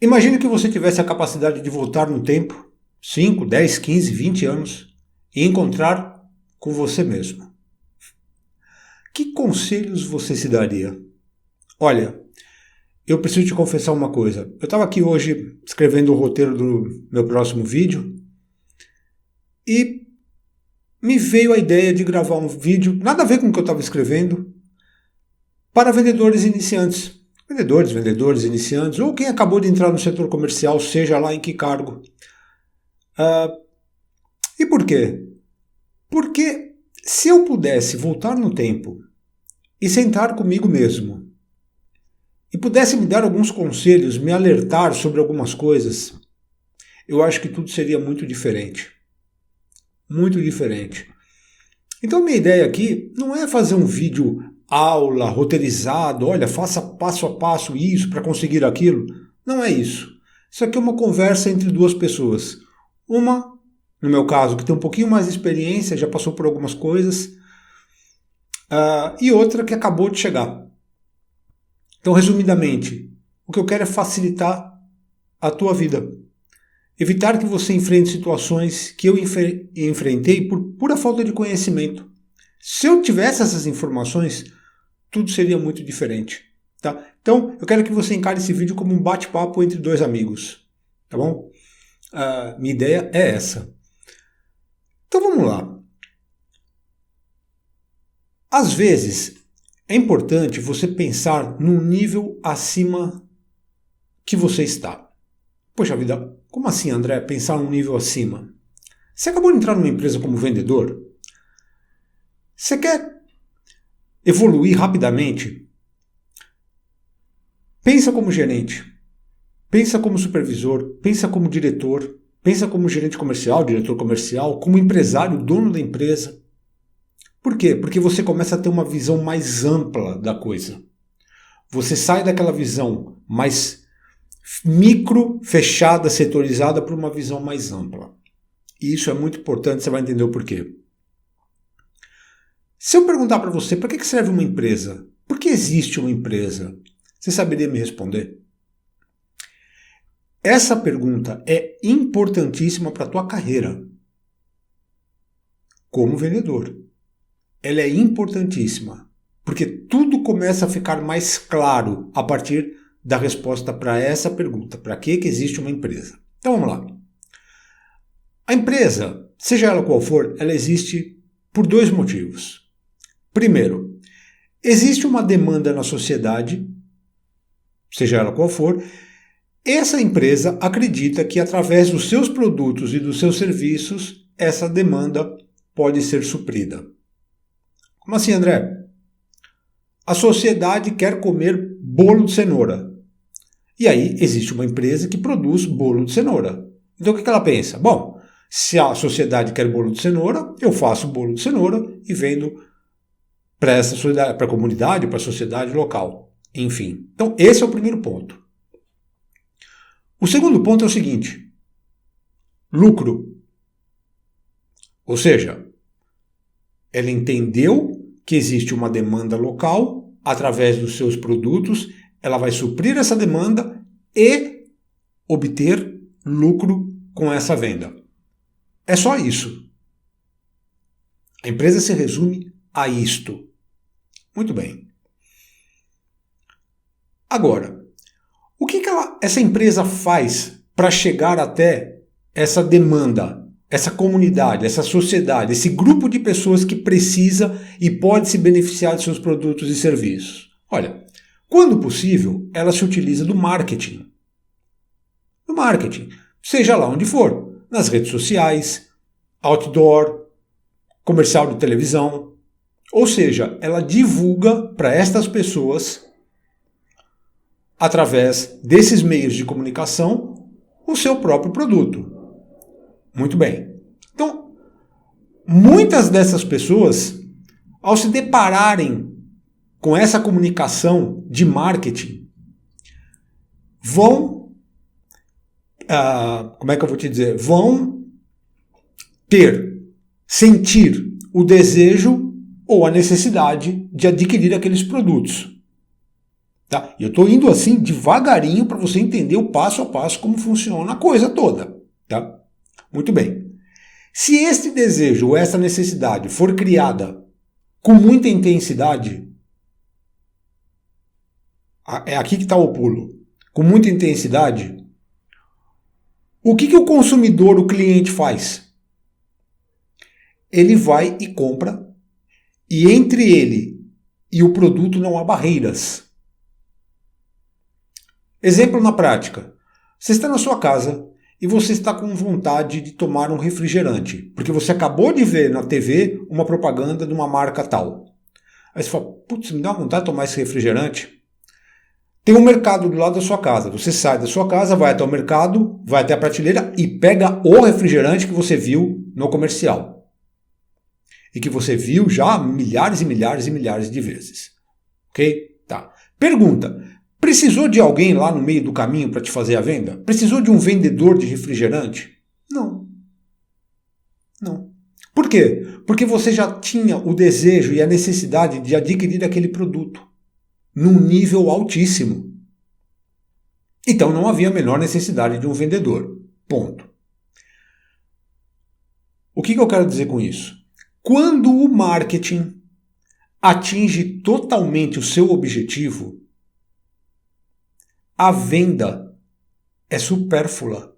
Imagine que você tivesse a capacidade de voltar no tempo, 5, 10, 15, 20 anos, e encontrar com você mesmo. Que conselhos você se daria? Olha, eu preciso te confessar uma coisa. Eu estava aqui hoje escrevendo o roteiro do meu próximo vídeo e me veio a ideia de gravar um vídeo, nada a ver com o que eu estava escrevendo, para vendedores iniciantes. Vendedores iniciantes, ou quem acabou de entrar no setor comercial, seja lá em que cargo. E por quê? Porque se eu pudesse voltar no tempo e sentar comigo mesmo e pudesse me dar alguns conselhos, me alertar sobre algumas coisas, eu acho que tudo seria muito diferente. Muito diferente. Então minha ideia aqui não é fazer um vídeo aula, roteirizado, olha, faça passo a passo isso para conseguir aquilo. Não é isso. Isso aqui é uma conversa entre duas pessoas. Uma, no meu caso, que tem um pouquinho mais de experiência, já passou por algumas coisas, e outra que acabou de chegar. Então, resumidamente, o que eu quero é facilitar a tua vida. Evitar que você enfrente situações que eu enfrentei por pura falta de conhecimento. Se eu tivesse essas informações, tudo seria muito diferente. Tá? Então, eu quero que você encare esse vídeo como um bate-papo entre dois amigos. Tá bom? Minha ideia é essa. Então, vamos lá. Às vezes, é importante você pensar num nível acima que você está. Poxa vida, como assim, André, pensar num nível acima? Você acabou de entrar numa empresa como vendedor? Você quer evoluir rapidamente? Pensa como gerente, pensa como supervisor, pensa como diretor, pensa como gerente comercial, diretor comercial, como empresário, dono da empresa. Por quê? Porque você começa a ter uma visão mais ampla da coisa. Você sai daquela visão mais micro, fechada, setorizada, para uma visão mais ampla. E isso é muito importante, você vai entender o porquê. Se eu perguntar para você, para que serve uma empresa? Por que existe uma empresa? Você saberia me responder? Essa pergunta é importantíssima para a tua carreira como vendedor. Ela é importantíssima, porque tudo começa a ficar mais claro a partir da resposta para essa pergunta. Para que existe uma empresa? Então vamos lá. A empresa, seja ela qual for, ela existe por dois motivos. Primeiro, existe uma demanda na sociedade, seja ela qual for. Essa empresa acredita que através dos seus produtos e dos seus serviços, essa demanda pode ser suprida. Como assim, André? A sociedade quer comer bolo de cenoura. E aí existe uma empresa que produz bolo de cenoura. Então o que ela pensa? Bom, se a sociedade quer bolo de cenoura, eu faço bolo de cenoura e vendo para essa sociedade, para a comunidade, para a sociedade local. Enfim. Então esse é o primeiro ponto. O segundo ponto é o seguinte: lucro. Ou seja, ela entendeu que existe uma demanda local, através dos seus produtos, ela vai suprir essa demanda e obter lucro com essa venda. É só isso. A empresa se resume a isto. Muito bem. Agora, o que essa empresa faz para chegar até essa demanda, essa comunidade, essa sociedade, esse grupo de pessoas que precisa e pode se beneficiar de seus produtos e serviços? Olha, quando possível, ela se utiliza do marketing. Do marketing, seja lá onde for, nas redes sociais, outdoor, comercial de televisão. Ou seja, ela divulga para estas pessoas, através desses meios de comunicação, o seu próprio produto. Muito bem. Então, muitas dessas pessoas, ao se depararem com essa comunicação de marketing, vão, vão sentir o desejo ou a necessidade de adquirir aqueles produtos. Tá? Eu estou indo assim devagarinho para você entender o passo a passo como funciona a coisa toda. Tá? Muito bem. Se este desejo ou essa necessidade for criada com muita intensidade, é aqui que está o pulo, com muita intensidade, o que o consumidor, o cliente faz? Ele vai e compra, e entre ele e o produto não há barreiras. Exemplo na prática. Você está na sua casa e você está com vontade de tomar um refrigerante, porque você acabou de ver na TV uma propaganda de uma marca tal. Aí você fala, putz, me dá vontade de tomar esse refrigerante? Tem um mercado do lado da sua casa. Você sai da sua casa, vai até o mercado, vai até a prateleira e pega o refrigerante que você viu no comercial. E que você viu já milhares e milhares e milhares de vezes. Ok? Tá. Pergunta. Precisou de alguém lá no meio do caminho para te fazer a venda? Precisou de um vendedor de refrigerante? Não. Não. Por quê? Porque você já tinha o desejo e a necessidade de adquirir aquele produto num nível altíssimo. Então não havia a menor necessidade de um vendedor. Ponto. O que eu quero dizer com isso? Quando o marketing atinge totalmente o seu objetivo, a venda é supérflua.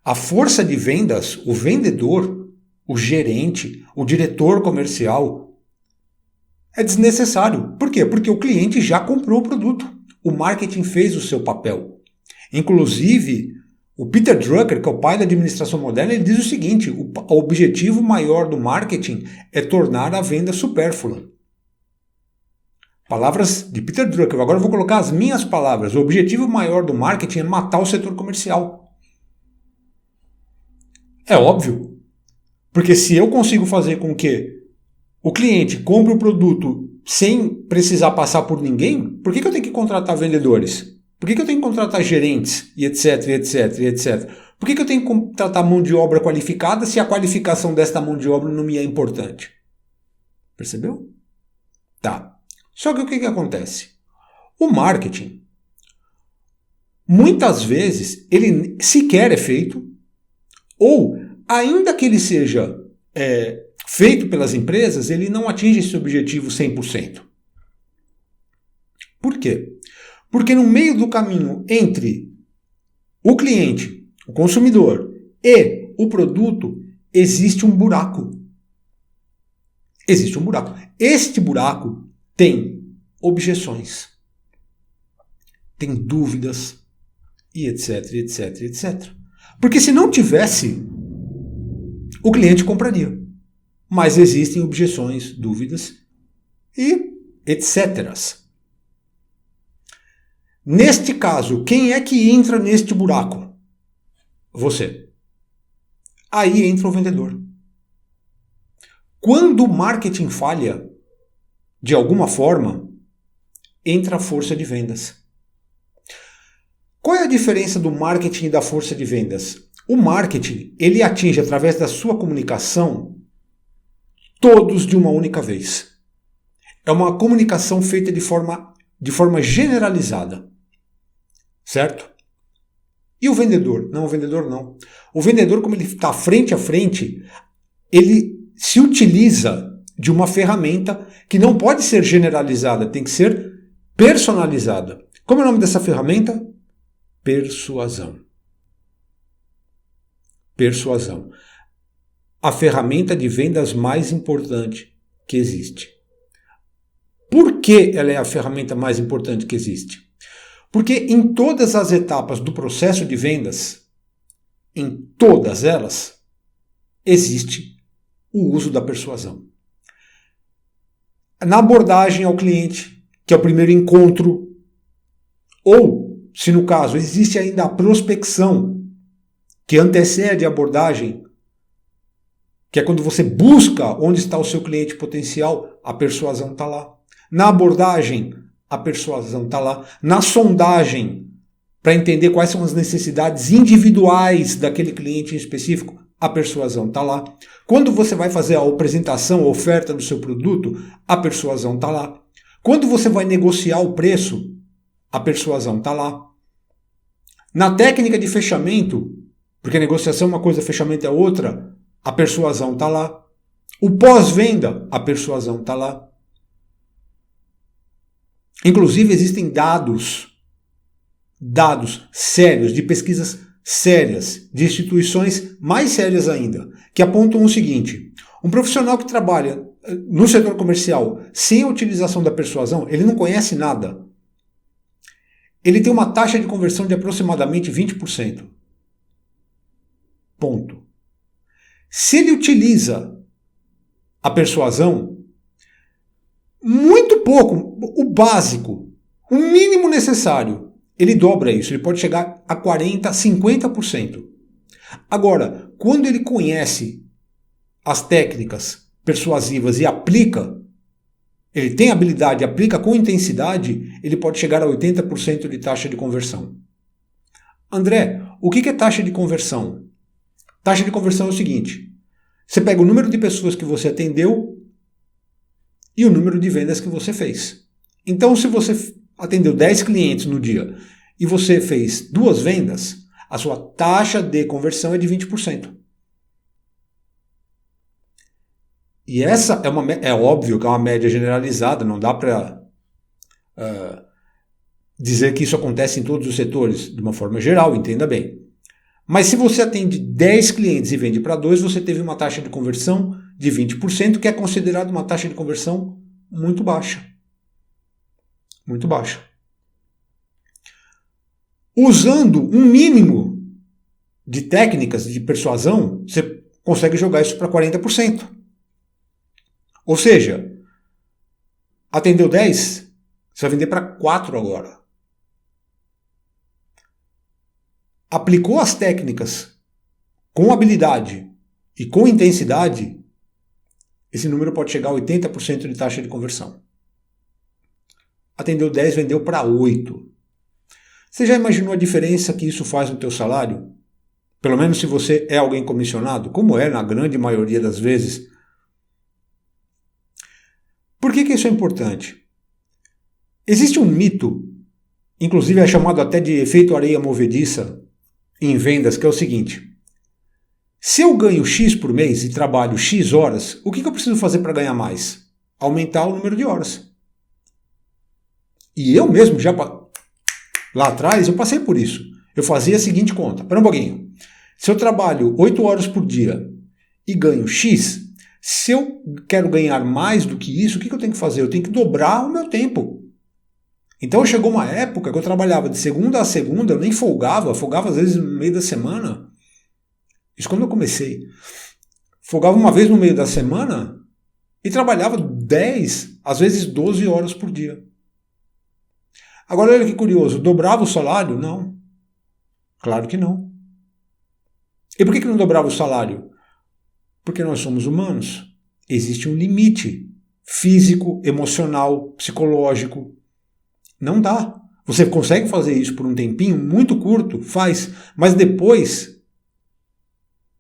A força de vendas, o vendedor, o gerente, o diretor comercial, é desnecessário. Por quê? Porque o cliente já comprou o produto. O marketing fez o seu papel. Inclusive, o Peter Drucker, que é o pai da administração moderna, ele diz o seguinte, o objetivo maior do marketing é tornar a venda supérflua. Palavras de Peter Drucker. Agora eu vou colocar as minhas palavras. O objetivo maior do marketing é matar o setor comercial. É óbvio. Porque se eu consigo fazer com que o cliente compre o produto sem precisar passar por ninguém, por que eu tenho que contratar vendedores? Por que eu tenho que contratar gerentes e etc, etc, etc? Por que eu tenho que contratar mão de obra qualificada se a qualificação desta mão de obra não me é importante? Percebeu? Tá. Só que o que acontece? O marketing, muitas vezes, ele sequer é feito, ou ainda que ele seja feito pelas empresas, ele não atinge esse objetivo 100%. Por quê? Porque no meio do caminho entre o cliente, o consumidor e o produto, existe um buraco. Existe um buraco. Este buraco tem objeções, tem dúvidas e etc, etc, etc. Porque se não tivesse, o cliente compraria. Mas existem objeções, dúvidas e etc. Neste caso, quem é que entra neste buraco? Você. Aí entra o vendedor. Quando o marketing falha, de alguma forma, entra a força de vendas. Qual é a diferença do marketing e da força de vendas? O marketing, ele atinge através da sua comunicação todos de uma única vez. É uma comunicação feita de forma generalizada. Certo? E o vendedor? Não, o vendedor não. O vendedor, como ele está frente a frente, ele se utiliza de uma ferramenta que não pode ser generalizada, tem que ser personalizada. Como é o nome dessa ferramenta? Persuasão. Persuasão. A ferramenta de vendas mais importante que existe. Por que ela é a ferramenta mais importante que existe? Porque em todas as etapas do processo de vendas, em todas elas, existe o uso da persuasão. Na abordagem ao cliente, que é o primeiro encontro, ou, se no caso, existe ainda a prospecção, que antecede a abordagem, que é quando você busca onde está o seu cliente potencial, a persuasão está lá. Na abordagem, a persuasão está lá. Na sondagem, para entender quais são as necessidades individuais daquele cliente em específico, a persuasão está lá. Quando você vai fazer a apresentação, a oferta do seu produto, a persuasão está lá. Quando você vai negociar o preço, a persuasão está lá. Na técnica de fechamento, porque negociação é uma coisa, fechamento é outra, a persuasão está lá. O pós-venda, a persuasão está lá. Inclusive, existem dados sérios, de pesquisas sérias, de instituições mais sérias ainda, que apontam o seguinte: um profissional que trabalha no setor comercial sem a utilização da persuasão, ele não conhece nada. Ele tem uma taxa de conversão de aproximadamente 20%. Ponto. Se ele utiliza a persuasão, muito pouco, o básico, o mínimo necessário, ele dobra isso, ele pode chegar a 40%, 50%. Agora, quando ele conhece as técnicas persuasivas e aplica, ele tem habilidade, aplica com intensidade, ele pode chegar a 80% de taxa de conversão. André, o que é taxa de conversão? Taxa de conversão é o seguinte: você pega o número de pessoas que você atendeu e o número de vendas que você fez. Então, se você atendeu 10 clientes no dia e você fez 2 vendas, a sua taxa de conversão é de 20%. E essa é óbvio que é uma média generalizada, não dá para dizer que isso acontece em todos os setores, de uma forma geral, entenda bem. Mas se você atende 10 clientes e vende para 2, você teve uma taxa de conversão de 20%, que é considerada uma taxa de conversão muito baixa. Muito baixa. Usando um mínimo de técnicas de persuasão, você consegue jogar isso para 40%. Ou seja, atendeu 10, você vai vender para 4 agora. Aplicou as técnicas com habilidade e com intensidade, esse número pode chegar a 80% de taxa de conversão. Atendeu 10, vendeu para 8. Você já imaginou a diferença que isso faz no teu salário? Pelo menos se você é alguém comissionado, como é na grande maioria das vezes. Por que isso é importante? Existe um mito, inclusive é chamado até de efeito areia movediça em vendas, que é o seguinte: se eu ganho X por mês e trabalho X horas, o que eu preciso fazer para ganhar mais? Aumentar o número de horas. E eu mesmo lá atrás, eu passei por isso. Eu fazia a seguinte conta: espera um pouquinho. Se eu trabalho 8 horas por dia e ganho X, se eu quero ganhar mais do que isso, o que eu tenho que fazer? Eu tenho que dobrar o meu tempo. Então chegou uma época que eu trabalhava de segunda a segunda, eu nem folgava às vezes no meio da semana. Isso quando eu comecei. Folgava uma vez no meio da semana e trabalhava 10, às vezes 12 horas por dia. Agora olha que curioso, dobrava o salário? Não. Claro que não. E por que não dobrava o salário? Porque nós somos humanos. Existe um limite físico, emocional, psicológico. Não dá. Você consegue fazer isso por um tempinho muito curto? Faz. Mas depois,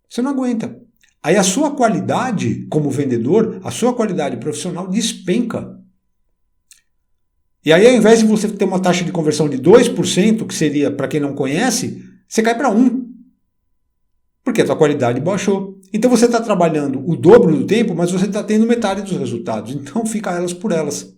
você não aguenta. Aí a sua qualidade como vendedor, a sua qualidade profissional despenca. E aí ao invés de você ter uma taxa de conversão de 2%, que seria, para quem não conhece, você cai para 1%. Porque a tua qualidade baixou. Então você está trabalhando o dobro do tempo, mas você está tendo metade dos resultados. Então fica elas por elas.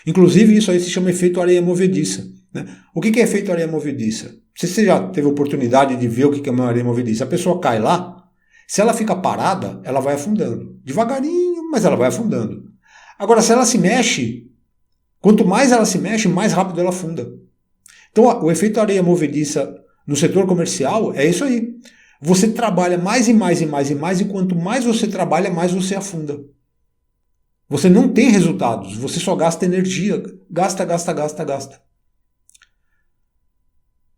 Inclusive isso aí se chama efeito areia movediça. Né? O que é efeito areia movediça? Se você já teve oportunidade de ver o que é uma areia movediça, a pessoa cai lá, se ela fica parada, ela vai afundando. Devagarinho, mas ela vai afundando. Agora, se ela se mexe, quanto mais ela se mexe, mais rápido ela afunda. Então o efeito areia movediça no setor comercial é isso aí. Você trabalha mais e mais e mais e mais, e quanto mais você trabalha, mais você afunda. Você não tem resultados, você só gasta energia. Gasta.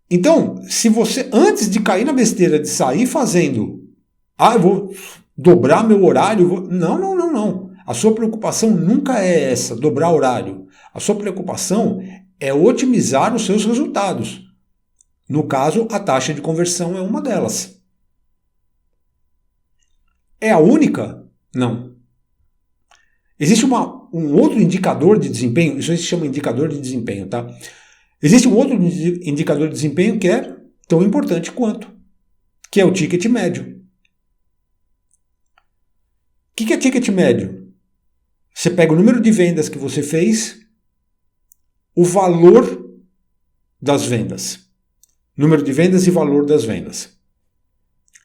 Então, se você, antes de cair na besteira de sair fazendo, eu vou dobrar meu horário, não. A sua preocupação nunca é essa, dobrar horário. A sua preocupação é otimizar os seus resultados. No caso, a taxa de conversão é uma delas. É a única? Não. Existe uma um outro indicador de desempenho, isso aí se chama indicador de desempenho, tá? Existe um outro indicador de desempenho que é tão importante quanto, que é o ticket médio. O que é ticket médio? Você pega o número de vendas que você fez, o valor das vendas. Número de vendas e valor das vendas.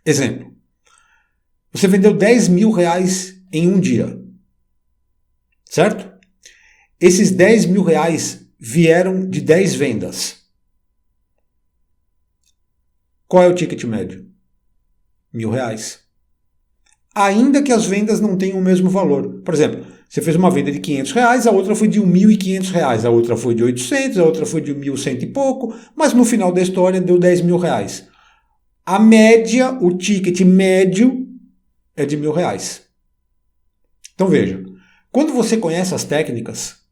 Exemplo. Você vendeu 10 mil reais em um dia. Certo? Esses 10 mil reais vieram de 10 vendas. Qual é o ticket médio? R$1.000. Ainda que as vendas não tenham o mesmo valor. Por exemplo, você fez uma venda de R$500, a outra foi de R$1.500, a outra foi de 800, a outra foi de 1.100 e pouco, mas no final da história deu 10 mil reais. A média, o ticket médio é de R$1.000. Então veja, quando você conhece as técnicas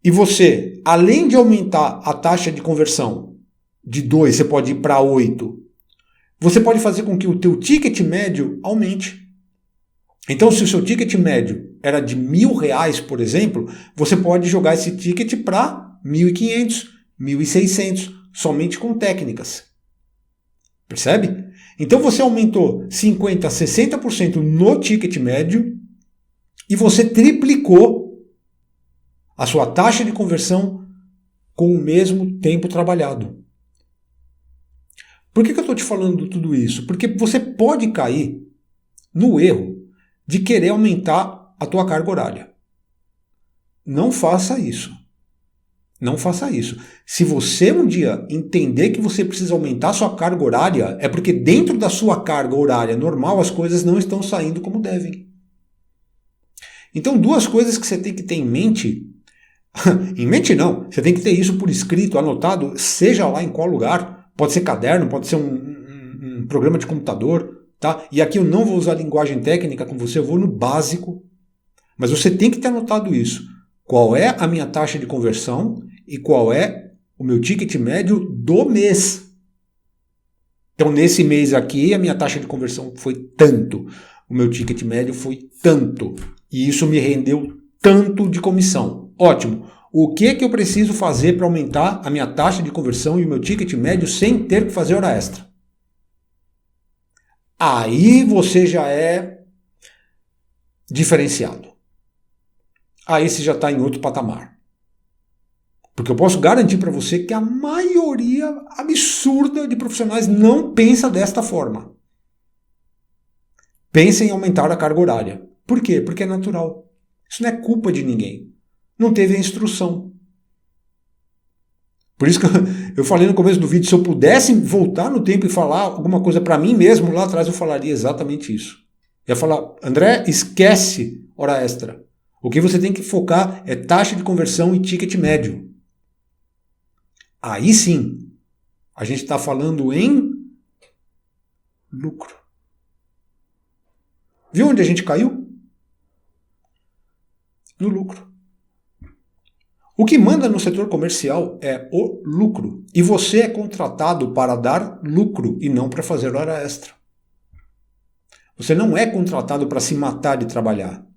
e você, além de aumentar a taxa de conversão de 2, você pode ir para 8, você pode fazer com que o teu ticket médio aumente. Então, se o seu ticket médio era de R$1.000, por exemplo, você pode jogar esse ticket para 1.500, 1.600, somente com técnicas. Percebe? Então, você aumentou 50%, 60% no ticket médio e você triplicou a sua taxa de conversão com o mesmo tempo trabalhado. Por que eu estou te falando tudo isso? Porque você pode cair no erro de querer aumentar a tua carga horária. Não faça isso. Não faça isso. Se você um dia entender que você precisa aumentar a sua carga horária, é porque dentro da sua carga horária normal as coisas não estão saindo como devem. Então, duas coisas que você tem que ter em mente. Em mente não, você tem que ter isso por escrito, anotado, seja lá em qual lugar. Pode ser caderno, pode ser um programa de computador, tá? E aqui eu não vou usar linguagem técnica com você, eu vou no básico. Mas você tem que ter anotado isso. Qual é a minha taxa de conversão e qual é o meu ticket médio do mês. Então, nesse mês aqui, a minha taxa de conversão foi tanto. O meu ticket médio foi tanto. E isso me rendeu tanto de comissão. Ótimo. O que eu preciso fazer para aumentar a minha taxa de conversão e o meu ticket médio sem ter que fazer hora extra? Aí você já é diferenciado. Aí você já está em outro patamar. Porque eu posso garantir para você que a maioria absurda de profissionais não pensa desta forma. Pensa em aumentar a carga horária. Por quê? Porque é natural. Isso não é culpa de ninguém. Não teve a instrução. Por isso que eu falei no começo do vídeo, se eu pudesse voltar no tempo e falar alguma coisa para mim mesmo, lá atrás eu falaria exatamente isso. Eu ia falar, André, esquece hora extra. O que você tem que focar é taxa de conversão e ticket médio. Aí sim, a gente está falando em lucro. Viu onde a gente caiu? No lucro. O que manda no setor comercial é o lucro. E você é contratado para dar lucro e não para fazer hora extra. Você não é contratado para se matar de trabalhar.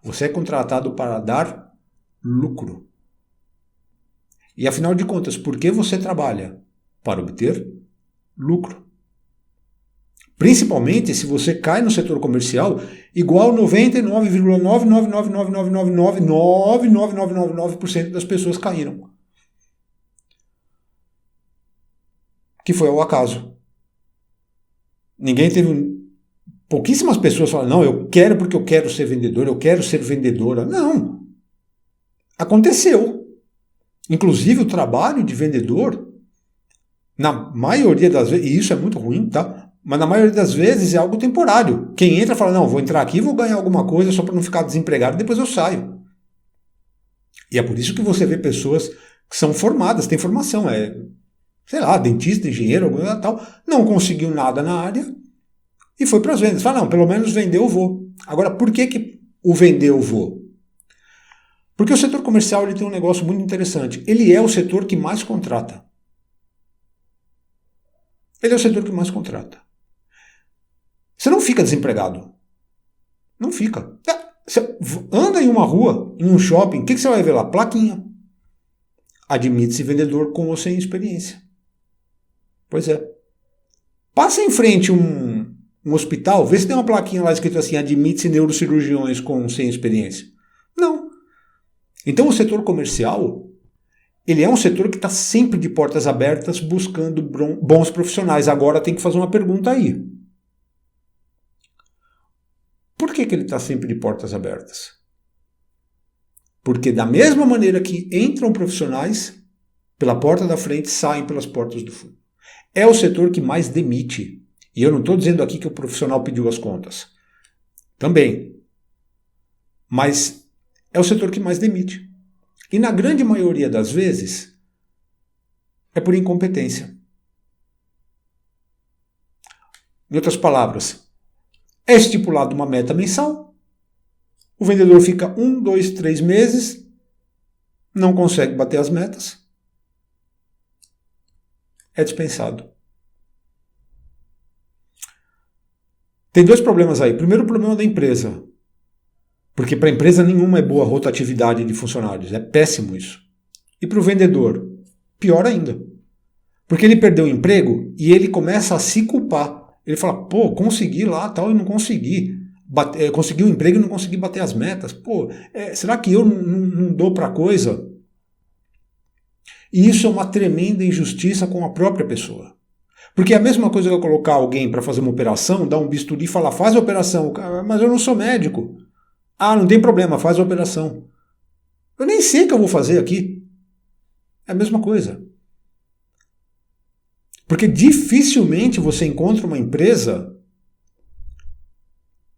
Você é contratado para dar lucro. E afinal de contas, por que você trabalha? Para obter lucro. Principalmente se você cai no setor comercial igual 99,999999999% das pessoas caíram. Que foi ao acaso. Ninguém teve... Pouquíssimas pessoas falam, não, eu quero porque eu quero ser vendedor, eu quero ser vendedora. Não. Aconteceu. Inclusive o trabalho de vendedor, na maioria das vezes, e isso é muito ruim, tá? Mas na maioria das vezes é algo temporário. Quem entra fala, não, vou entrar aqui, vou ganhar alguma coisa só para não ficar desempregado, depois eu saio. E é por isso que você vê pessoas que são formadas, têm formação, sei lá, dentista, engenheiro, alguma tal, não conseguiu nada na área e foi para as vendas. Fala, não, pelo menos vender eu vou. Agora, por que o vender eu vou? Porque o setor comercial ele tem um negócio muito interessante. Ele é o setor que mais contrata. Ele é o setor que mais contrata. Você não fica desempregado. Não fica. Você anda em uma rua, em um shopping, o que você vai ver lá? Plaquinha. Admite-se vendedor com ou sem experiência. Pois é. Passa em frente um hospital, vê se tem uma plaquinha lá escrito assim, admite-se neurocirurgiões com ou sem experiência. Não. Então o setor comercial, ele é um setor que está sempre de portas abertas buscando bons profissionais. Agora tem que fazer uma pergunta aí. Por que ele está sempre de portas abertas? Porque da mesma maneira que entram profissionais pela porta da frente, saem pelas portas do fundo. É o setor que mais demite. E eu não estou dizendo aqui que o profissional pediu as contas. Também. Mas é o setor que mais demite. E na grande maioria das vezes, é por incompetência. Em outras palavras, é estipulada uma meta mensal, o vendedor fica 1, 2, 3 meses, não consegue bater as metas, é dispensado. Tem dois problemas aí. Primeiro, o problema da empresa. Porque para a empresa nenhuma é boa a rotatividade de funcionários. É péssimo isso. E para o vendedor, pior ainda. Porque ele perdeu o emprego e ele começa a se culpar. Ele fala, pô, consegui lá tal e não consegui. Consegui o emprego e não consegui bater as metas. Pô, será que eu não dou para a coisa? E isso é uma tremenda injustiça com a própria pessoa. Porque é a mesma coisa que eu colocar alguém para fazer uma operação, dar um bisturi e falar, faz a operação. Mas eu não sou médico. Ah, não tem problema, faz a operação. Eu nem sei o que eu vou fazer aqui. É a mesma coisa. Porque dificilmente você encontra uma empresa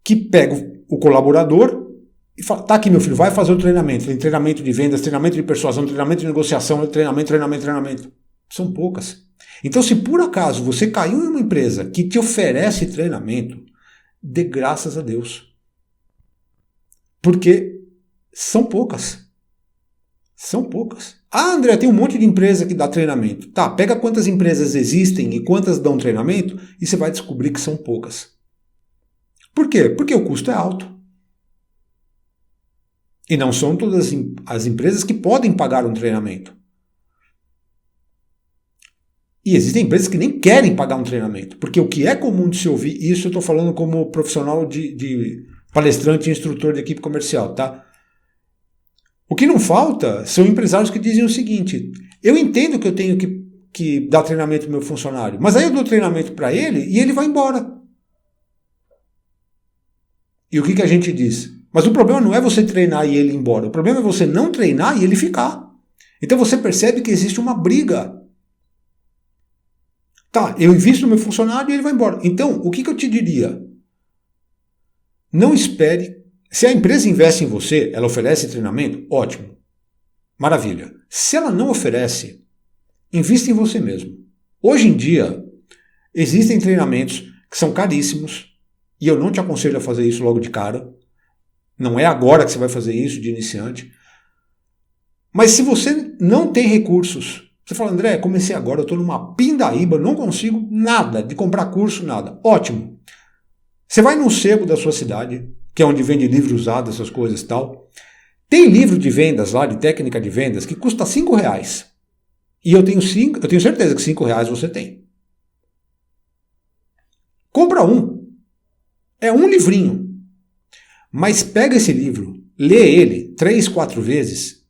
que pega o colaborador e fala, tá aqui meu filho, vai fazer o treinamento. Tem treinamento de vendas, treinamento de persuasão, treinamento de negociação, treinamento. São poucas. Então, se por acaso você caiu em uma empresa que te oferece treinamento, dê graças a Deus. Porque são poucas. São poucas. Ah, André, tem um monte de empresa que dá treinamento. Tá, pega quantas empresas existem e quantas dão treinamento e você vai descobrir que são poucas. Por quê? Porque o custo é alto. E não são todas as empresas que podem pagar um treinamento. E existem empresas que nem querem pagar um treinamento. Porque o que é comum de se ouvir, isso eu estou falando como profissional de palestrante e instrutor de equipe comercial, tá? O que não falta são empresários que dizem o seguinte, eu entendo que eu tenho que dar treinamento para o meu funcionário, mas aí eu dou treinamento para ele e ele vai embora. E o que a gente diz? Mas o problema não é você treinar e ele ir embora, o problema é você não treinar e ele ficar. Então você percebe que existe uma briga. Tá, eu invisto no meu funcionário e ele vai embora. Então, o que eu te diria? Não espere. Se a empresa investe em você, ela oferece treinamento, ótimo. Maravilha. Se ela não oferece, invista em você mesmo. Hoje em dia, existem treinamentos que são caríssimos e eu não te aconselho a fazer isso logo de cara. Não é agora que você vai fazer isso de iniciante. Mas se você não tem recursos, você fala, André, comecei agora, eu estou numa pindaíba, não consigo nada de comprar curso, nada. Ótimo. Você vai num sebo da sua cidade, que é onde vende livro usado, essas coisas e tal. Tem livro de vendas lá, de técnica de vendas, que custa R$5. E eu tenho certeza que R$5 você tem. Compra um. É um livrinho. Mas pega esse livro, lê ele 3, 4 vezes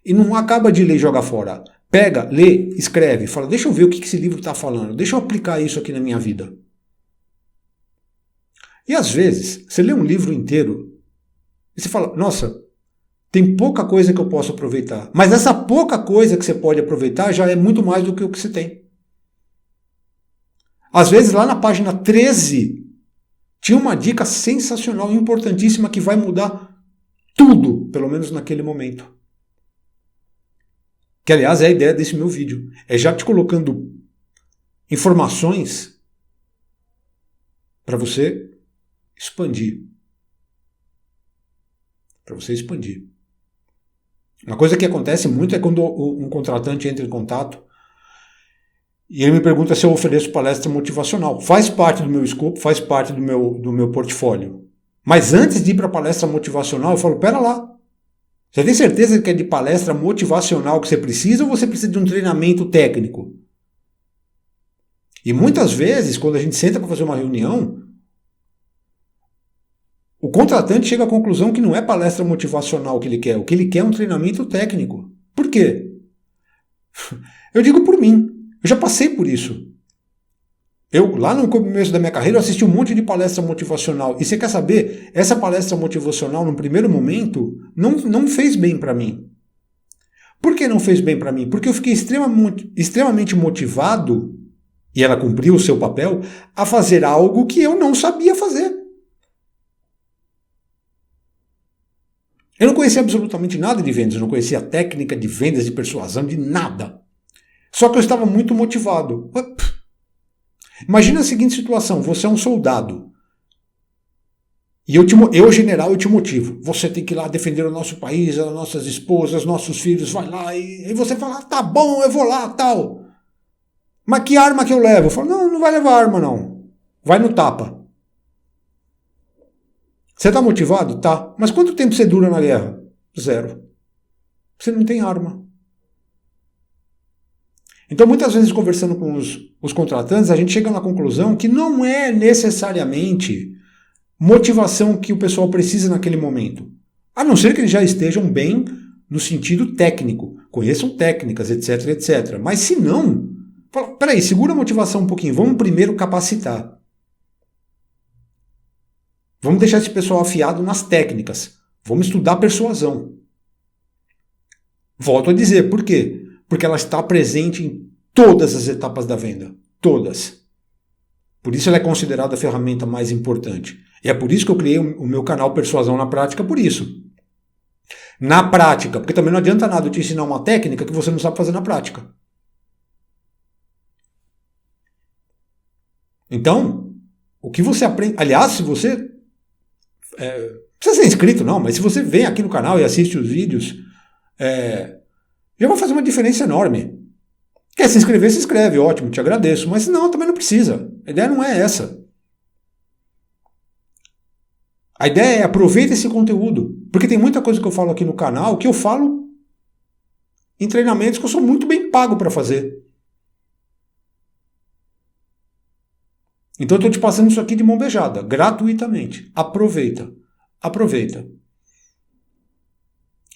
e não acaba de ler e joga fora. Pega, lê, escreve, fala, deixa eu ver o que esse livro está falando, deixa eu aplicar isso aqui na minha vida. E às vezes, você lê um livro inteiro e você fala, nossa, tem pouca coisa que eu posso aproveitar. Mas essa pouca coisa que você pode aproveitar já é muito mais do que o que você tem. Às vezes, lá na página 13, tinha uma dica sensacional, importantíssima, que vai mudar tudo, pelo menos naquele momento. Que, aliás, é a ideia desse meu vídeo. É já te colocando informações para você expandir. Para você expandir. Uma coisa que acontece muito é quando um contratante entra em contato e ele me pergunta se eu ofereço palestra motivacional. Faz parte do meu escopo, faz parte do meu portfólio. Mas antes de ir para a palestra motivacional, eu falo, pera lá. Você tem certeza que é de palestra motivacional que você precisa ou você precisa de um treinamento técnico? E muitas vezes, quando a gente senta para fazer uma reunião, o contratante chega à conclusão que não é palestra motivacional que ele quer. O que ele quer é um treinamento técnico. Por quê? Eu digo por mim. Eu já passei por isso. Eu, lá no começo da minha carreira, eu assisti um monte de palestra motivacional. E você quer saber? Essa palestra motivacional, no primeiro momento, não fez bem para mim. Por que não fez bem para mim? Porque eu fiquei extremamente motivado, e ela cumpriu o seu papel, a fazer algo que eu não sabia fazer. Eu não conhecia absolutamente nada de vendas, eu não conhecia a técnica de vendas, de persuasão, de nada. Só que eu estava muito motivado. Imagina a seguinte situação, você é um soldado. E eu, general, eu te motivo. Você tem que ir lá defender o nosso país, as nossas esposas, nossos filhos, vai lá. E você fala, tá bom, eu vou lá, tal. Mas que arma que eu levo? Eu falo, não vai levar arma não. Vai no tapa. Você está motivado? Tá. Mas quanto tempo você dura na guerra? 0. Você não tem arma. Então, muitas vezes, conversando com os contratantes, a gente chega na conclusão que não é necessariamente motivação que o pessoal precisa naquele momento. A não ser que eles já estejam bem no sentido técnico, conheçam técnicas, etc, etc. Mas se não, fala, peraí, segura a motivação um pouquinho, vamos primeiro capacitar. Vamos deixar esse pessoal afiado nas técnicas. Vamos estudar persuasão. Volto a dizer, por quê? Porque ela está presente em todas as etapas da venda. Todas. Por isso ela é considerada a ferramenta mais importante. E é por isso que eu criei o meu canal Persuasão na Prática, por isso. Na prática, porque também não adianta nada eu te ensinar uma técnica que você não sabe fazer na prática. Então, o que você aprende... Aliás, se você... não precisa ser inscrito não, mas se você vem aqui no canal e assiste os vídeos, já vai fazer uma diferença enorme. Quer se inscrever, se inscreve, ótimo, te agradeço. Mas não, também não precisa. A ideia não é essa. A ideia é aproveitar esse conteúdo. Porque tem muita coisa que eu falo aqui no canal que eu falo em treinamentos que eu sou muito bem pago para fazer. Então eu estou te passando isso aqui de mão beijada, gratuitamente. Aproveita. Aproveita.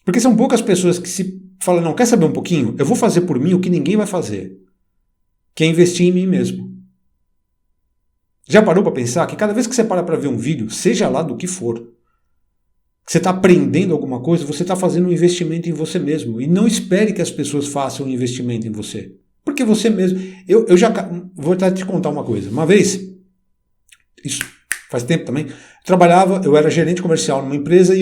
Porque são poucas pessoas que se falam, não, quer saber um pouquinho? Eu vou fazer por mim o que ninguém vai fazer. Que é investir em mim mesmo. Já parou para pensar que cada vez que você para ver um vídeo, seja lá do que for, que você está aprendendo alguma coisa, você está fazendo um investimento em você mesmo. E não espere que as pessoas façam um investimento em você. Porque você mesmo... Eu já... Vou até te contar uma coisa. Uma vez, isso faz tempo também, eu era gerente comercial numa empresa e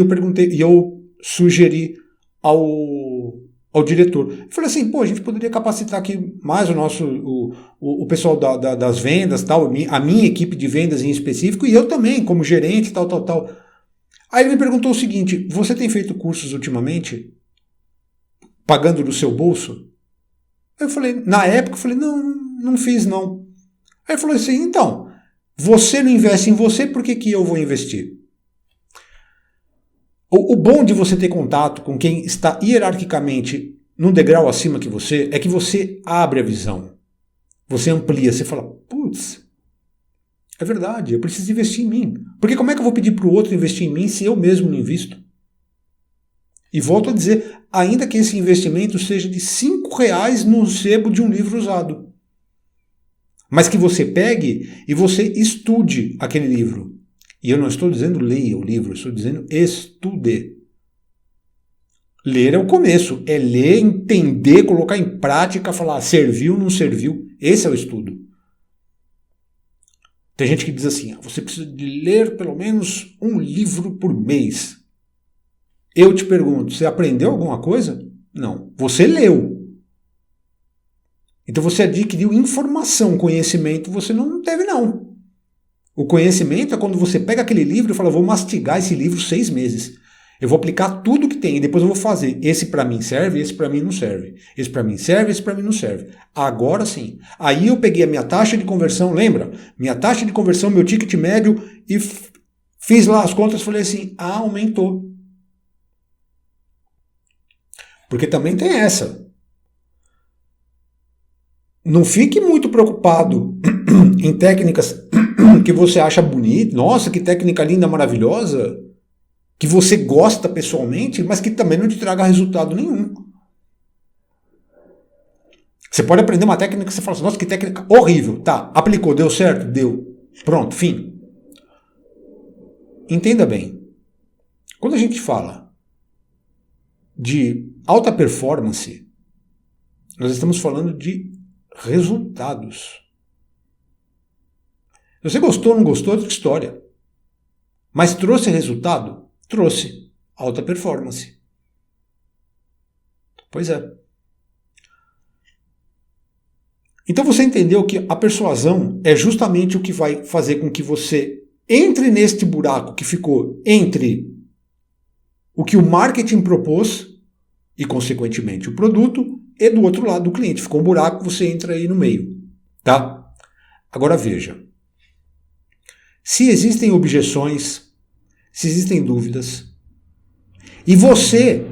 eu sugeri ao diretor. Eu falei assim, a gente poderia capacitar aqui mais o pessoal das vendas, tal, a minha equipe de vendas em específico, e eu também, como gerente, tal. Aí ele me perguntou o seguinte, você tem feito cursos ultimamente? Pagando do seu bolso? Eu falei, na época, eu falei, não fiz não. Aí ele falou assim, então, você não investe em você, por que eu vou investir? O bom de você ter contato com quem está hierarquicamente num degrau acima que você é que você abre a visão. Você amplia, você fala, putz, é verdade, eu preciso investir em mim. Porque como é que eu vou pedir para o outro investir em mim se eu mesmo não invisto? E volto a dizer, ainda que esse investimento seja de R$5 no sebo de um livro usado. Mas que você pegue e você estude aquele livro. E eu não estou dizendo leia o livro, eu estou dizendo estude. Ler é o começo, é ler, entender, colocar em prática, falar serviu, não serviu. Esse é o estudo. Tem gente que diz assim, você precisa de ler pelo menos um livro por mês. Eu te pergunto, você aprendeu alguma coisa? Não. Você leu. Então você adquiriu informação, conhecimento, você não teve não. O conhecimento é quando você pega aquele livro e fala, vou mastigar esse livro 6 meses. Eu vou aplicar tudo que tem e depois eu vou fazer. Esse para mim serve, esse para mim não serve. Esse para mim serve, esse para mim não serve. Agora sim. Aí eu peguei a minha taxa de conversão, lembra? Minha taxa de conversão, meu ticket médio e Fiz lá as contas e falei assim, aumentou. Porque também tem essa. Não fique muito preocupado em técnicas que você acha bonita. Nossa, que técnica linda, maravilhosa. Que você gosta pessoalmente, mas que também não te traga resultado nenhum. Você pode aprender uma técnica que você fala assim, nossa, que técnica horrível. Tá, aplicou, deu certo? Deu. Pronto, fim. Entenda bem. Quando a gente fala de alta performance, nós estamos falando de resultados. Se você gostou ou não gostou, é outra história. Mas trouxe resultado? Trouxe. Alta performance. Pois é. Então você entendeu que a persuasão é justamente o que vai fazer com que você entre neste buraco que ficou entre o que o marketing propôs e, consequentemente, o produto, e do outro lado do cliente. Ficou um buraco, você entra aí no meio. Tá? Agora veja. Se existem objeções, se existem dúvidas, e você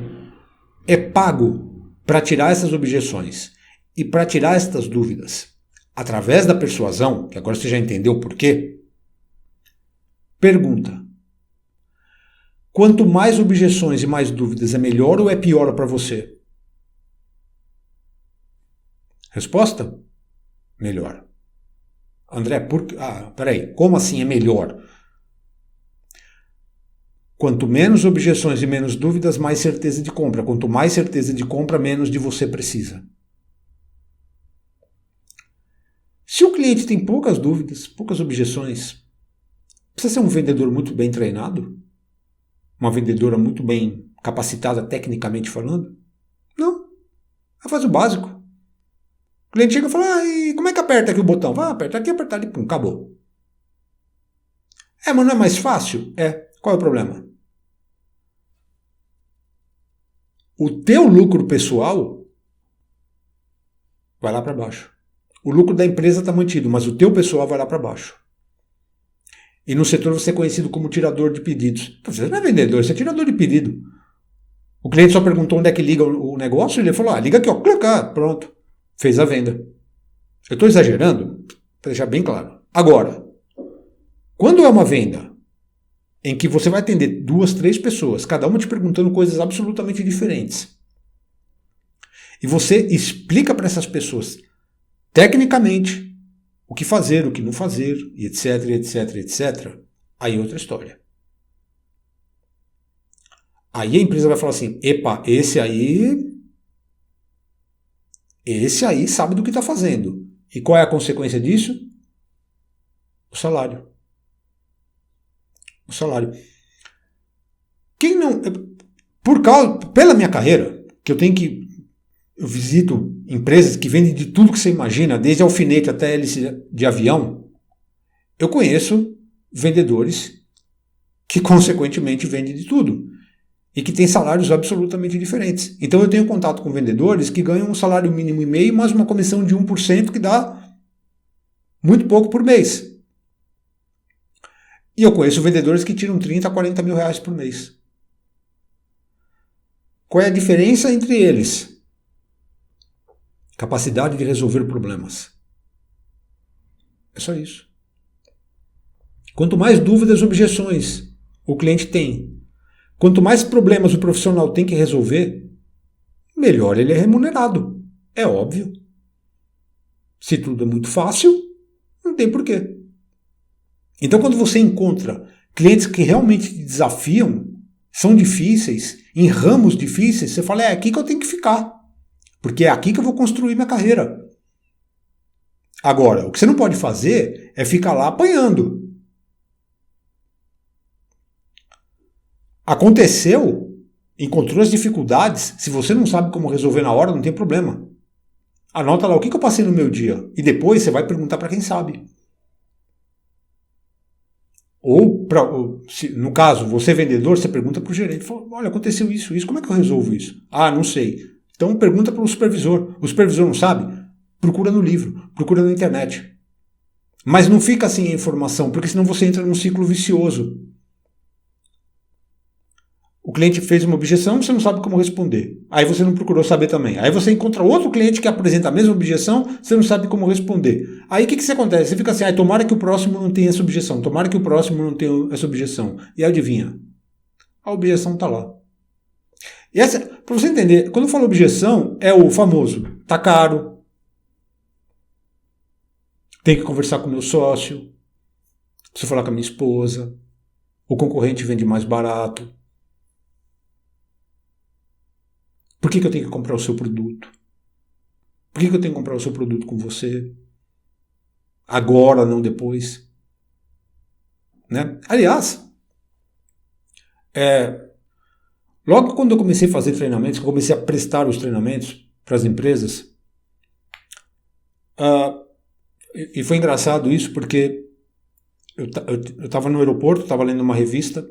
é pago para tirar essas objeções e para tirar essas dúvidas através da persuasão, que agora você já entendeu por quê, pergunta. Quanto mais objeções e mais dúvidas, é melhor ou é pior para você? Resposta? Melhor. André, peraí, como assim é melhor? Quanto menos objeções e menos dúvidas, mais certeza de compra. Quanto mais certeza de compra, menos de você precisa. Se o cliente tem poucas dúvidas, poucas objeções, precisa ser um vendedor muito bem treinado? Uma vendedora muito bem capacitada tecnicamente falando? Não. Ela faz o básico. O cliente chega e fala, e como é que aperta aqui o botão? Vai, apertar aqui, apertar ali, pum, acabou. Mas não é mais fácil? É. Qual é o problema? O teu lucro pessoal vai lá para baixo. O lucro da empresa está mantido, mas o teu pessoal vai lá para baixo. E no setor você é conhecido como tirador de pedidos. Você não é vendedor, você é tirador de pedido. O cliente só perguntou onde é que liga o negócio e ele falou, liga aqui, ó, clicar, pronto. Fez a venda. Eu estou exagerando? Para deixar bem claro. Agora, quando é uma venda em que você vai atender 2, 3 pessoas, cada uma te perguntando coisas absolutamente diferentes, e você explica para essas pessoas tecnicamente o que fazer, o que não fazer, e etc, etc, etc, aí é outra história. Aí a empresa vai falar assim, epa, esse aí sabe do que está fazendo. E qual é a consequência disso? O salário. O salário. Quem não... Pela minha carreira, que eu visito empresas que vendem de tudo que você imagina, desde alfinete até hélice de avião, eu conheço vendedores que, consequentemente, vendem de tudo e que têm salários absolutamente diferentes. Então eu tenho contato com vendedores que ganham um salário mínimo e meio, mais uma comissão de 1% que dá muito pouco por mês. E eu conheço vendedores que tiram 30 a 40 mil reais por mês. Qual é a diferença entre eles? Capacidade de resolver problemas. É só isso. Quanto mais dúvidas e objeções o cliente tem, quanto mais problemas o profissional tem que resolver, melhor ele é remunerado. É óbvio. Se tudo é muito fácil, não tem porquê. Então, quando você encontra clientes que realmente te desafiam, são difíceis, em ramos difíceis, você fala, é aqui que eu tenho que ficar. Porque é aqui que eu vou construir minha carreira. Agora, o que você não pode fazer é ficar lá apanhando. Aconteceu, encontrou as dificuldades, se você não sabe como resolver na hora, não tem problema. Anota lá o que eu passei no meu dia. E depois você vai perguntar para quem sabe. Ou, no caso, você é vendedor, você pergunta para o gerente. Fala, olha, aconteceu isso, como é que eu resolvo isso? Ah, não sei. Então pergunta para o supervisor. O supervisor não sabe? Procura no livro, procura na internet. Mas não fica assim a informação, porque senão você entra num ciclo vicioso. O cliente fez uma objeção, você não sabe como responder. Aí você não procurou saber também. Aí você encontra outro cliente que apresenta a mesma objeção, você não sabe como responder. Aí o que acontece? Você fica assim, tomara que o próximo não tenha essa objeção, tomara que o próximo não tenha essa objeção. E adivinha? A objeção está lá. E essa, para você entender, quando eu falo objeção, é o famoso, tá caro, tem que conversar com o meu sócio, preciso falar com a minha esposa, o concorrente vende mais barato. Por que eu tenho que comprar o seu produto? Por que eu tenho que comprar o seu produto com você? Agora, não depois. Né? Aliás, logo quando eu comecei a fazer treinamentos, que eu comecei a prestar os treinamentos para as empresas, e foi engraçado isso porque eu estava no aeroporto, estava lendo uma revista,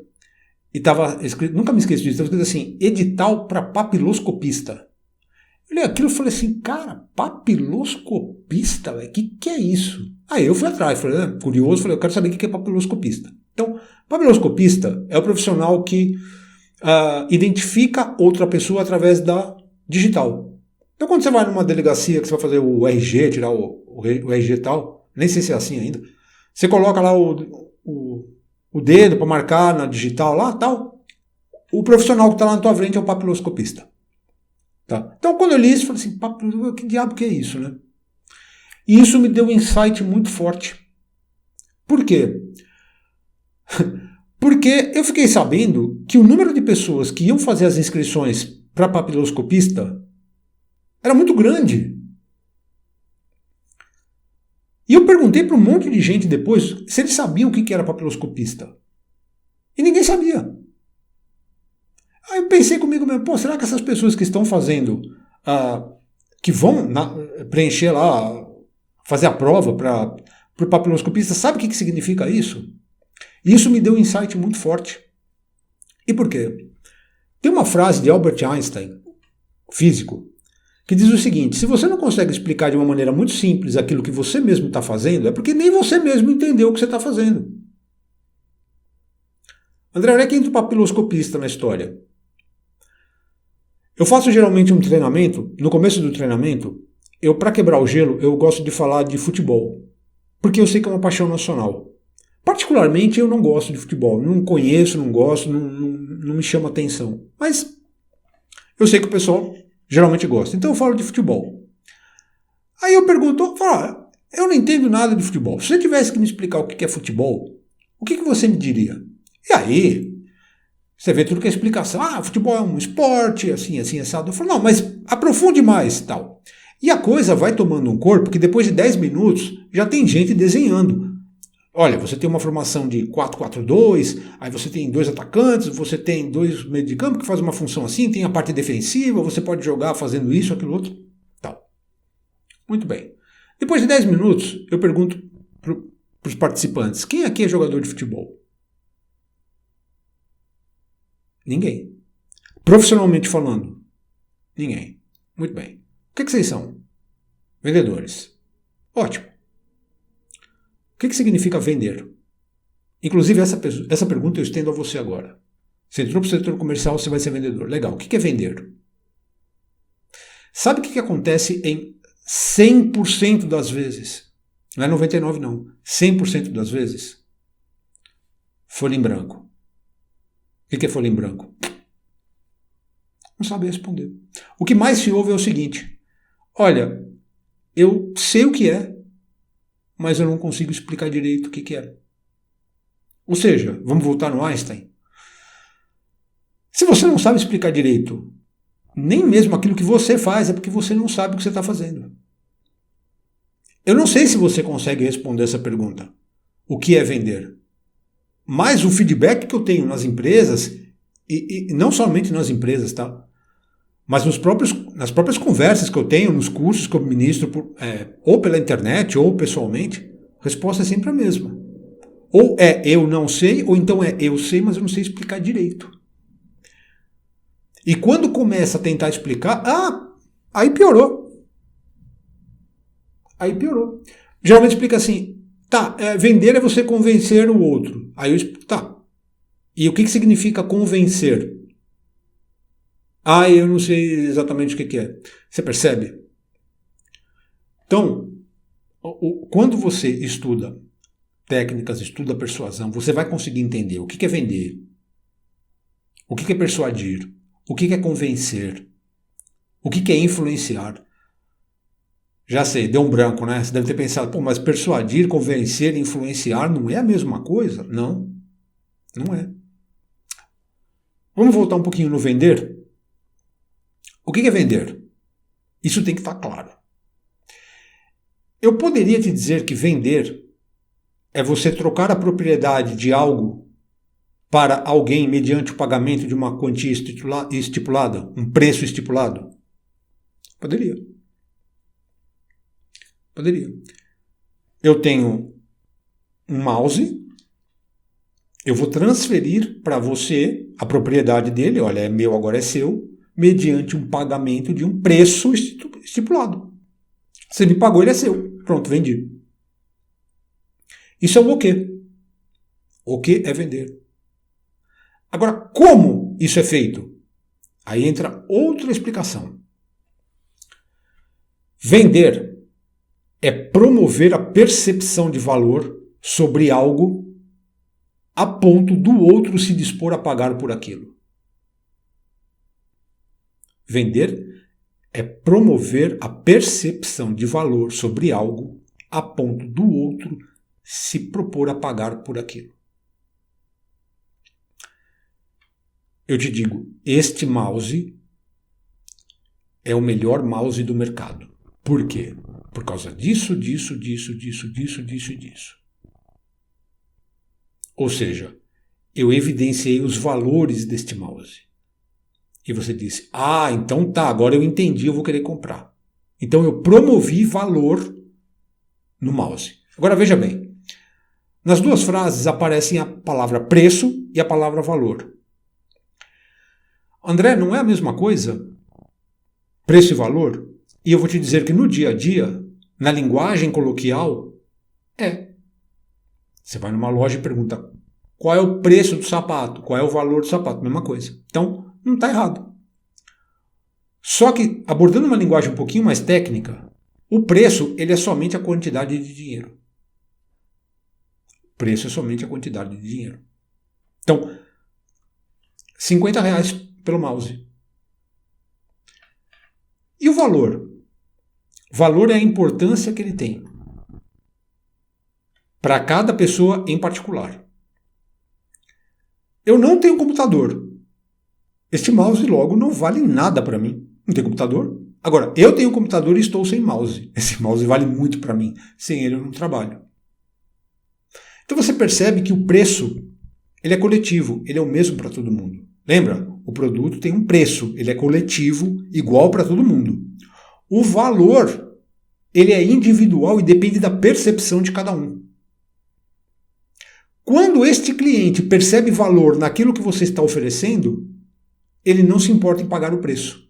e estava escrito, nunca me esqueço disso, estava escrito assim, edital para papiloscopista. Eu li aquilo e falei assim, cara, papiloscopista, o que é isso? Aí eu fui atrás, falei, curioso, falei, eu quero saber o que é papiloscopista. Então, papiloscopista é o profissional que identifica outra pessoa através da digital. Então, quando você vai numa delegacia que você vai fazer o RG, tirar o RG e tal, nem sei se é assim ainda, você coloca lá o dedo para marcar na digital lá, tal. O profissional que está lá na tua frente é o papiloscopista. Tá? Então, quando eu li isso, eu falei assim, que diabo que é isso, né? E isso me deu um insight muito forte. Por quê? Porque eu fiquei sabendo que o número de pessoas que iam fazer as inscrições para papiloscopista era muito grande. E eu perguntei para um monte de gente depois se eles sabiam o que era papiloscopista. E ninguém sabia. Aí eu pensei comigo mesmo, será que essas pessoas que estão fazendo, que vão preencher lá, fazer a prova para o papiloscopista, sabe o que significa isso? E isso me deu um insight muito forte. E por quê? Tem uma frase de Albert Einstein, físico, que diz o seguinte, se você não consegue explicar de uma maneira muito simples aquilo que você mesmo está fazendo, é porque nem você mesmo entendeu o que você está fazendo. André, olha quem entra o papiloscopista na história. Eu faço geralmente um treinamento, no começo do treinamento, para quebrar o gelo, eu gosto de falar de futebol, porque eu sei que é uma paixão nacional. Particularmente eu não gosto de futebol, não conheço, não gosto, não me chama atenção, mas eu sei que o pessoal geralmente gosta, então eu falo de futebol. Aí eu pergunto, eu não entendo nada de futebol, se você tivesse que me explicar o que é futebol, o que você me diria? E aí, você vê tudo que é explicação. Futebol é um esporte, assim, assado. Eu falo, não, mas aprofunde mais, tal. E a coisa vai tomando um corpo que depois de 10 minutos já tem gente desenhando. Olha, você tem uma formação de 4-4-2, aí você tem 2 atacantes, você tem 2 meio de campo que faz uma função assim, tem a parte defensiva, você pode jogar fazendo isso, aquilo outro, tal. Muito bem. Depois de 10 minutos, eu pergunto para os participantes, quem aqui é jogador de futebol? Ninguém. Profissionalmente falando, ninguém. Muito bem. O que vocês são? Vendedores. Ótimo. O que significa vender? Inclusive, essa pergunta eu estendo a você agora. Você entrou para o setor comercial, você vai ser vendedor. Legal. O que é vender? Sabe o que acontece em 100% das vezes? Não é 99% não. 100% das vezes? Folha em branco. O que é folha em branco? Não sabe responder. O que mais se ouve é o seguinte, olha, eu sei o que é, mas eu não consigo explicar direito o que é. Ou seja, vamos voltar no Einstein. Se você não sabe explicar direito, nem mesmo aquilo que você faz, é porque você não sabe o que você está fazendo. Eu não sei se você consegue responder essa pergunta. O que é vender? Mas o feedback que eu tenho nas empresas, e não somente nas empresas, tá? Mas nas próprias conversas que eu tenho, nos cursos que eu ministro, ou pela internet ou pessoalmente, a resposta é sempre a mesma. Ou é eu não sei, ou então é eu sei, mas eu não sei explicar direito. E quando começa a tentar explicar, aí piorou. Aí piorou. Geralmente explica assim, vender é você convencer o outro. Aí eu explico, tá. E o que significa convencer? Ah, eu não sei exatamente o que é. Você percebe? Então, quando você estuda técnicas, estuda persuasão, você vai conseguir entender o que é vender, o que é persuadir, o que é convencer, o que é influenciar. Já sei, deu um branco, né? Você deve ter pensado, pô, mas persuadir, convencer, influenciar não é a mesma coisa? Não, não é. Vamos voltar um pouquinho no vender? O que é vender? Isso tem que estar claro. Eu poderia te dizer que vender é você trocar a propriedade de algo para alguém mediante o pagamento de uma quantia estipulada, um preço estipulado? Poderia. Poderia. Eu tenho um mouse, eu vou transferir para você a propriedade dele, olha, é meu, agora é seu, mediante um pagamento de um preço estipulado. Você me pagou, ele é seu. Pronto, vendi. Isso é o quê? O que é vender. Agora, como isso é feito? Aí entra outra explicação. Vender é promover a percepção de valor sobre algo a ponto do outro se dispor a pagar por aquilo. Vender é promover a percepção de valor sobre algo a ponto do outro se propor a pagar por aquilo. Eu te digo, este mouse é o melhor mouse do mercado. Por quê? Por causa disso. Ou seja, eu evidenciei os valores deste mouse. E você disse, então tá, agora eu entendi, eu vou querer comprar. Então eu promovi valor no mouse. Agora veja bem, nas duas frases aparecem a palavra preço e a palavra valor. André, não é a mesma coisa? Preço e valor? E eu vou te dizer que no dia a dia, na linguagem coloquial, é. Você vai numa loja e pergunta qual é o preço do sapato, qual é o valor do sapato, mesma coisa. Então, não está errado. Só que, abordando uma linguagem um pouquinho mais técnica, o preço ele é somente a quantidade de dinheiro. O preço é somente a quantidade de dinheiro. Então, R$50 pelo mouse. E o valor? O valor é a importância que ele tem para cada pessoa em particular. Eu não tenho computador. Este mouse logo não vale nada para mim. Não tenho computador. Agora, eu tenho computador e estou sem mouse. Esse mouse vale muito para mim. Sem ele eu não trabalho. Então você percebe que o preço ele é coletivo. Ele é o mesmo para todo mundo. Lembra? O produto tem um preço. Ele é coletivo, igual para todo mundo. O valor ele é individual e depende da percepção de cada um. Quando este cliente percebe valor naquilo que você está oferecendo, ele não se importa em pagar o preço.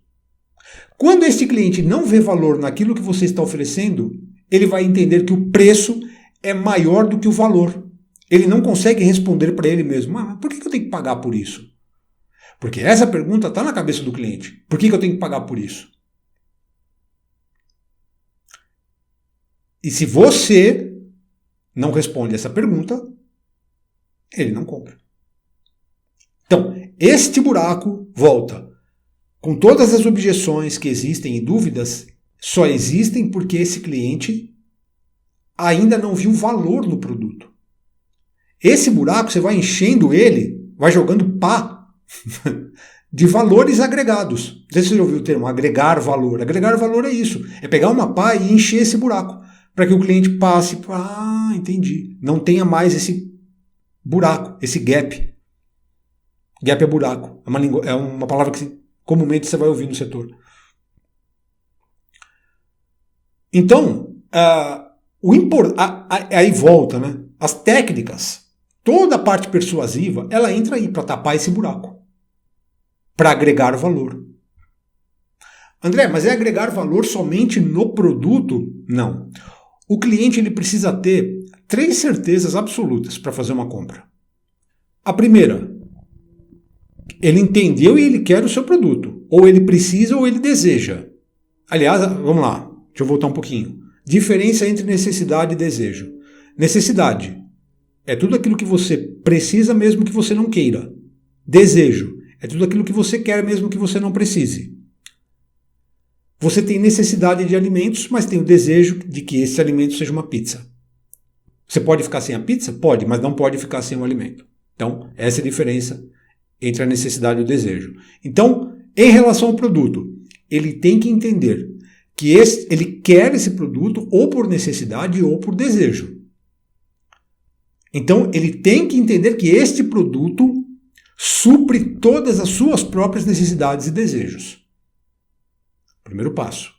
Quando este cliente não vê valor naquilo que você está oferecendo, ele vai entender que o preço é maior do que o valor. Ele não consegue responder para ele mesmo, mas por que eu tenho que pagar por isso? Porque essa pergunta está na cabeça do cliente. Por que eu tenho que pagar por isso? E se você não responde essa pergunta, ele não compra. Então, este buraco volta. Com todas as objeções que existem e dúvidas, só existem porque esse cliente ainda não viu valor no produto. Esse buraco você vai enchendo ele, vai jogando pá de valores agregados. Não sei se você já ouviu o termo agregar valor. Agregar valor é isso. É pegar uma pá e encher esse buraco. Para que o cliente passe, entendi. Não tenha mais esse buraco, esse gap. Gap é buraco. É uma palavra que comumente você vai ouvir no setor. Então, aí volta, né? As técnicas, toda a parte persuasiva, ela entra aí para tapar esse buraco. Para agregar valor. André, mas é agregar valor somente no produto? Não. O cliente ele precisa ter 3 certezas absolutas para fazer uma compra. A primeira, ele entendeu e ele quer o seu produto. ou ele precisa ou ele deseja. Aliás, vamos lá, deixa eu voltar um pouquinho. Diferença entre necessidade e desejo. Necessidade é tudo aquilo que você precisa mesmo que você não queira. Desejo é tudo aquilo que você quer mesmo que você não precise. Você tem necessidade de alimentos, mas tem o desejo de que esse alimento seja uma pizza. Você pode ficar sem a pizza? Pode, mas não pode ficar sem o alimento. Então, essa é a diferença entre a necessidade e o desejo. Então, em relação ao produto, ele tem que entender que ele quer esse produto ou por necessidade ou por desejo. Então, ele tem que entender que este produto supre todas as suas próprias necessidades e desejos. Primeiro passo.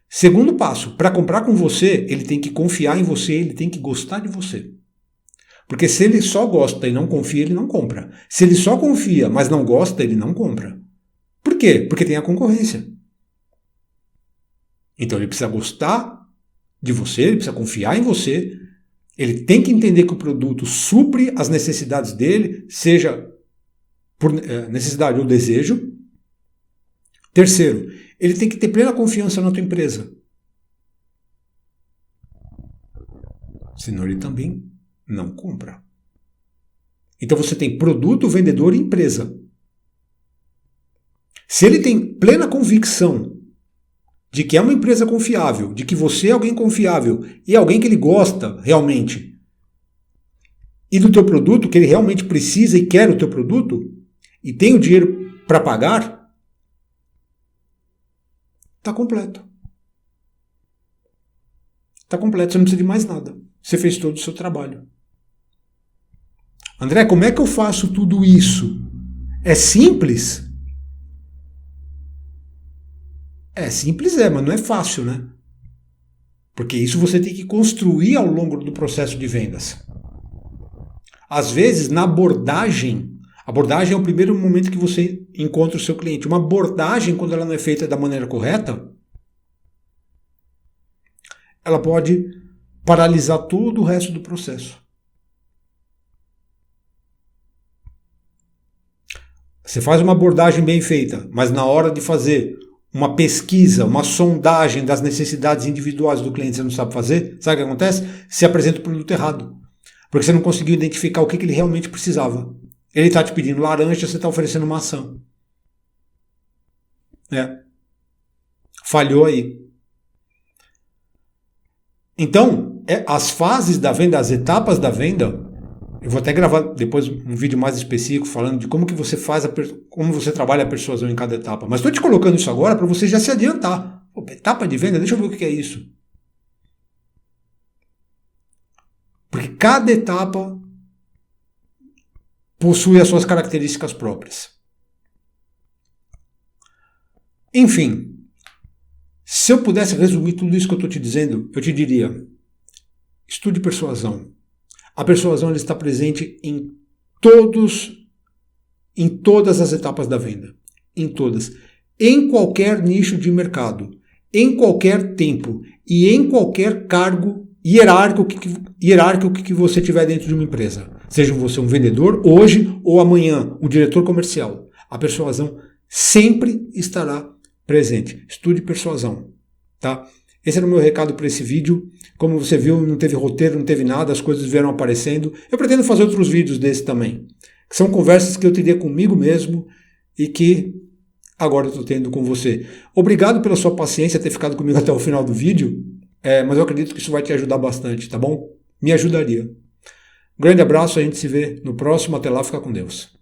Segundo passo, para comprar com você, ele tem que confiar em você, ele tem que gostar de você. Porque se ele só gosta e não confia, ele não compra. Se ele só confia, mas não gosta, ele não compra. Por quê? Porque tem a concorrência. Então ele precisa gostar de você, ele precisa confiar em você, ele tem que entender que o produto supre as necessidades dele, seja por necessidade ou desejo. Terceiro, ele tem que ter plena confiança na tua empresa. Senão ele também não compra. Então você tem produto, vendedor e empresa. Se ele tem plena convicção de que é uma empresa confiável, de que você é alguém confiável e alguém que ele gosta realmente, e do teu produto, que ele realmente precisa e quer o teu produto, e tem o dinheiro para pagar, está completo. Está completo, você não precisa de mais nada. Você fez todo o seu trabalho. André, como é que eu faço tudo isso? É simples? É simples, mas não é fácil, né? Porque isso você tem que construir ao longo do processo de vendas. Às vezes, na abordagem é o primeiro momento que você encontra o seu cliente. Uma abordagem, quando ela não é feita da maneira correta, ela pode paralisar todo o resto do processo. Você faz uma abordagem bem feita, mas na hora de fazer uma pesquisa, uma sondagem das necessidades individuais do cliente você não sabe fazer, sabe o que acontece? Você apresenta o produto errado. Porque você não conseguiu identificar o que ele realmente precisava. Ele está te pedindo laranja, você está oferecendo maçã. Falhou aí. Então, as fases da venda, as etapas da venda, eu vou até gravar depois um vídeo mais específico falando de como que você faz, como você trabalha a persuasão em cada etapa. Mas estou te colocando isso agora para você já se adiantar. Etapa de venda, deixa eu ver o que é isso. Porque cada etapa possui as suas características próprias. Enfim, se eu pudesse resumir tudo isso que eu estou te dizendo, eu te diria: estude persuasão. A persuasão ela está presente em todas as etapas da venda. Em todas. Em qualquer nicho de mercado. Em qualquer tempo. E em qualquer cargo hierárquico que você tiver dentro de uma empresa. Seja você um vendedor hoje ou amanhã, um diretor comercial. A persuasão sempre estará presente. Estude persuasão. Tá? Esse era o meu recado para esse vídeo. Como você viu, não teve roteiro, não teve nada, as coisas vieram aparecendo. Eu pretendo fazer outros vídeos desse também. Que são conversas que eu teria comigo mesmo e que agora eu estou tendo com você. Obrigado pela sua paciência, ter ficado comigo até o final do vídeo. Mas eu acredito que isso vai te ajudar bastante, tá bom? Me ajudaria. Um grande abraço, a gente se vê no próximo. Até lá, fica com Deus.